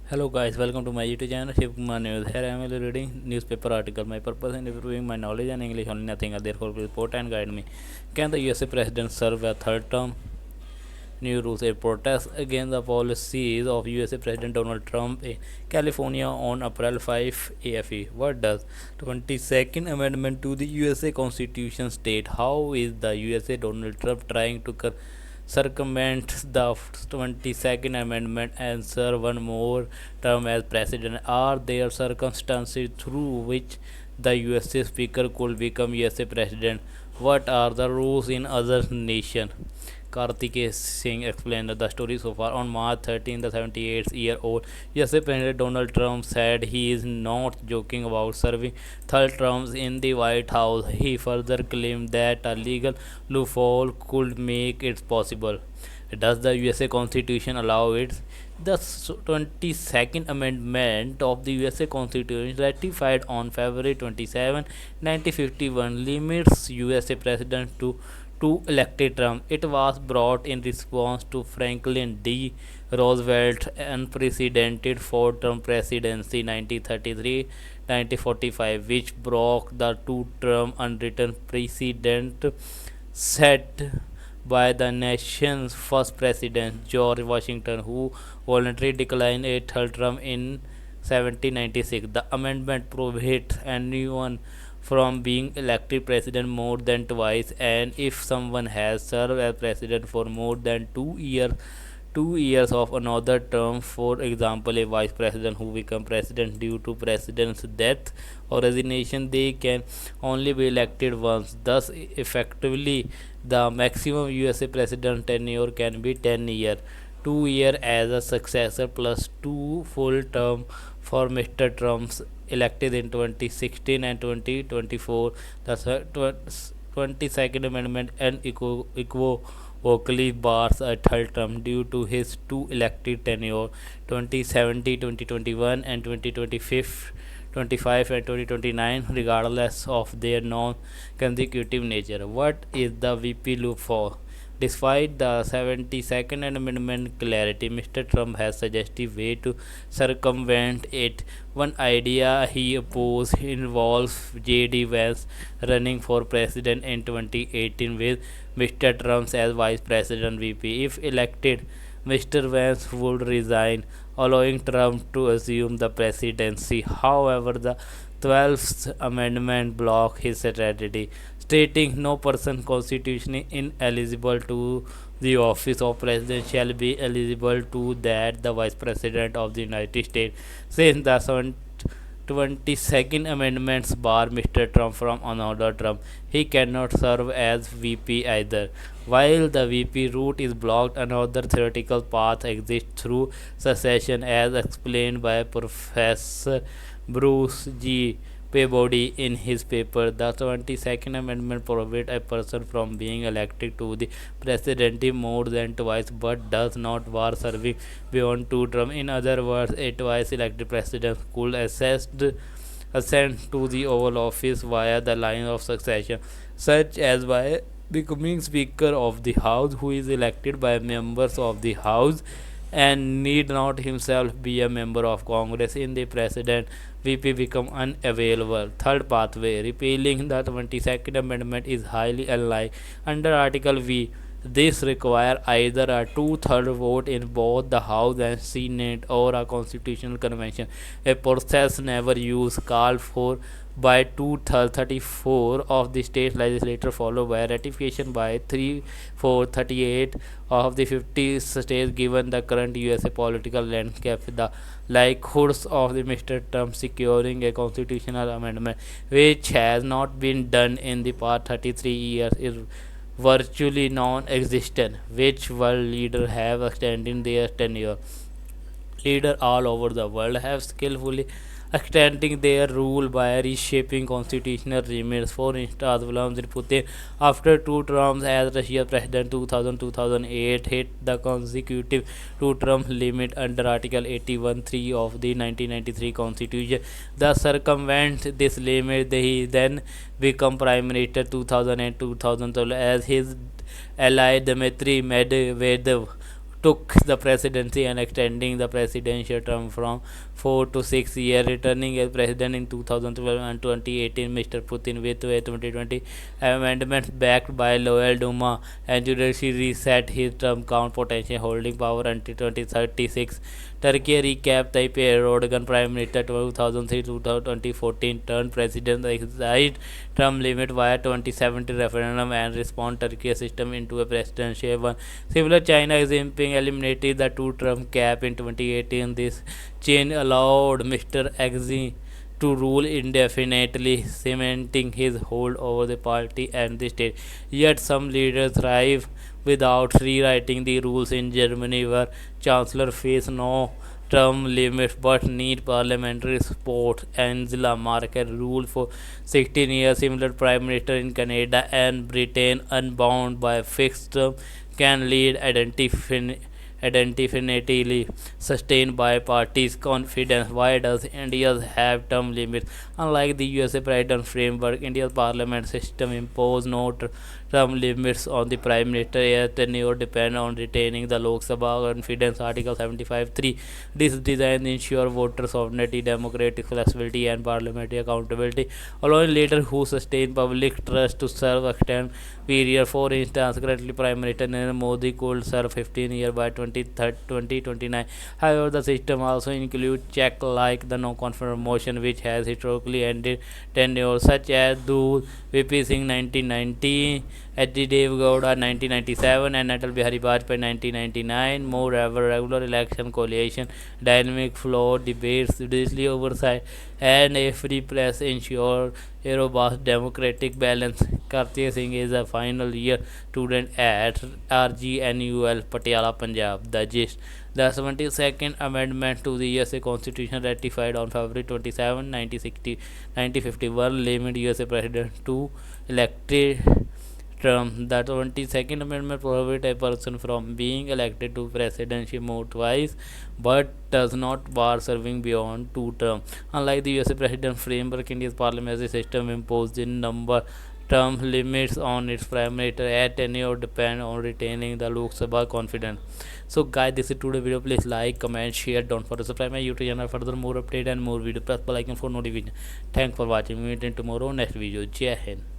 Hello guys, welcome to my YouTube channel Shiv Kumar News. Here I am reading newspaper article. My purpose in improving my knowledge and English only nothing else. Therefore, please support and guide me. Can the USA president serve a third term? New rules. A protest against the policies of USA President Donald Trump in California on April 5 AFE. What does 22nd Amendment to the USA Constitution state? How is the USA Donald Trump trying to circumvent the 22nd Amendment and serve one more term as president? Are there circumstances through which the USA Speaker could become USA President? What are the rules in other nations? Kartikeya Singh explained the story so far. On March 13, the 78-year-old USA President Donald Trump said he is not joking about serving third terms in the White House. He further claimed that a legal loophole could make it possible. Does the USA Constitution allow it? The 22nd Amendment of the USA Constitution, ratified on February 27, 1951, limits USA President to two elected terms. It was brought in response to Franklin D. Roosevelt's unprecedented four-term presidency 1933-1945, which broke the two-term unwritten precedent set by the nation's first president, George Washington, who voluntarily declined a third term in 1796. The amendment prohibits anyone from being elected president more than twice, and if someone has served as president for more than 2 years of another term, for example, a vice president who become president due to president's death or resignation, they can only be elected once. Thus, effectively, the maximum USA president tenure can be 10 years. 2 years as a successor plus two full term for Mr. Trump's elected in 2016 and 2024. The 22nd Amendment unequivocally bars a third term due to his two elected tenure 2070, 2021, and 2025, 25 and 2029, regardless of their non-consecutive nature. What is the VP loop for? Despite the 72nd Amendment clarity, Mr. Trump has suggested way to circumvent it. One idea he opposed involves J.D. Vance running for president in 2018 with Mr. Trump as vice president VP. If elected, Mr. Vance would resign, allowing Trump to assume the presidency. However, the 12th Amendment blocked his strategy, stating no person constitutionally ineligible to the office of president shall be eligible to that the vice president of the United States. Since the 22nd Amendments bar Mr. Trump from another term, he cannot serve as VP either. While the VP route is blocked, another theoretical path exists through succession, as explained by Professor Bruce G. Peabody in his paper. The 22nd Amendment prohibits a person from being elected to the presidency more than twice, but does not bar serving beyond two terms. In other words, a twice elected president could ascend to the Oval Office via the line of succession, such as by becoming Speaker of the House, who is elected by members of the House and need not himself be a member of Congress. In the president, VP become unavailable. Third pathway, repealing the 22nd Amendment is highly unlikely. Under Article V, this requires either a two-thirds vote in both the House and Senate or a constitutional convention, a process never used, called for by two-thirds 34 of the state legislature, followed by ratification by 3/4 38 of the 50 states. Given the current USA political landscape, the likelihoods of the Mr. Trump securing a constitutional amendment, which has not been done in the past 33 years, is virtually non-existent. Which world leaders have extended their tenure? Leaders all over the world have skillfully extending their rule by reshaping constitutional regimes. For instance, Vladimir Putin, after two terms as Russian president 2000-2008, hit the consecutive two-term limit under Article 81(3) of the 1993 Constitution. Thus, circumvent this limit, he then became Prime Minister 2000 and 2012 as his ally Dmitry Medvedev took the presidency and extending the presidential term from 4 to 6 years, returning as president in 2012 and 2018. Mr. Putin, with a 2020 amendments backed by loyal Duma and judiciary, reset his term count potential, holding power until 2036. Turkey recap: Tayyip Erdogan, Prime Minister 2003 to 2014, turned president, exercised term limit via 2017 referendum and respond Turkey system into a presidential one. Similar, China is Jinping eliminated the two-term cap in 2018. This change allowed Mr. Xi to rule indefinitely, cementing his hold over the party and the state. Yet some leaders thrive without rewriting the rules. In Germany, where chancellor face no term limits but need parliamentary support, Angela Merkel ruled for 16 years. Similar, prime minister in Canada and Britain, unbound by fixed term, can lead indefinitely, sustained by parties' confidence. Why does India have term limits? Unlike the USA president framework, India's parliament system imposes no term limits on the prime minister. As tenure depend on retaining the Lok Sabha confidence. Article 75(3). This design ensures voter sovereignty, democratic flexibility, and parliamentary accountability, allowing leaders who sustain public trust to serve extended period. For instance, currently Prime Minister Narendra Modi could serve 15 years by 2029. However, the system also includes checks like the no-confidence motion, which has historically ended tenure, such as the VP Singh 1990, H.D. Deve Gowda 1997, and Atal Bihari Vajpayee 1999. Moreover, regular election coalition, dynamic floor debates, judicial oversight, and a free press ensure a robust democratic balance. Karti Singh is a final year student at RGNUL, Patiala, Punjab. The gist: the 72nd Amendment to the USA Constitution, ratified on February 27, 1951, limit USA President to elected term. The 22nd Amendment prohibits a person from being elected to presidency more twice, but does not bar serving beyond 2 terms. Unlike the USA president framework, India's parliamentary system imposes in number term limits on its prime minister at tenure depend on retaining the Lok Sabha confidence. So guys, this is today's video. Please like, comment, share. Don't forget to subscribe my YouTube channel for more update and more video. Press bell icon for notification. Thanks for watching. Meet in tomorrow next video. Jai Hind.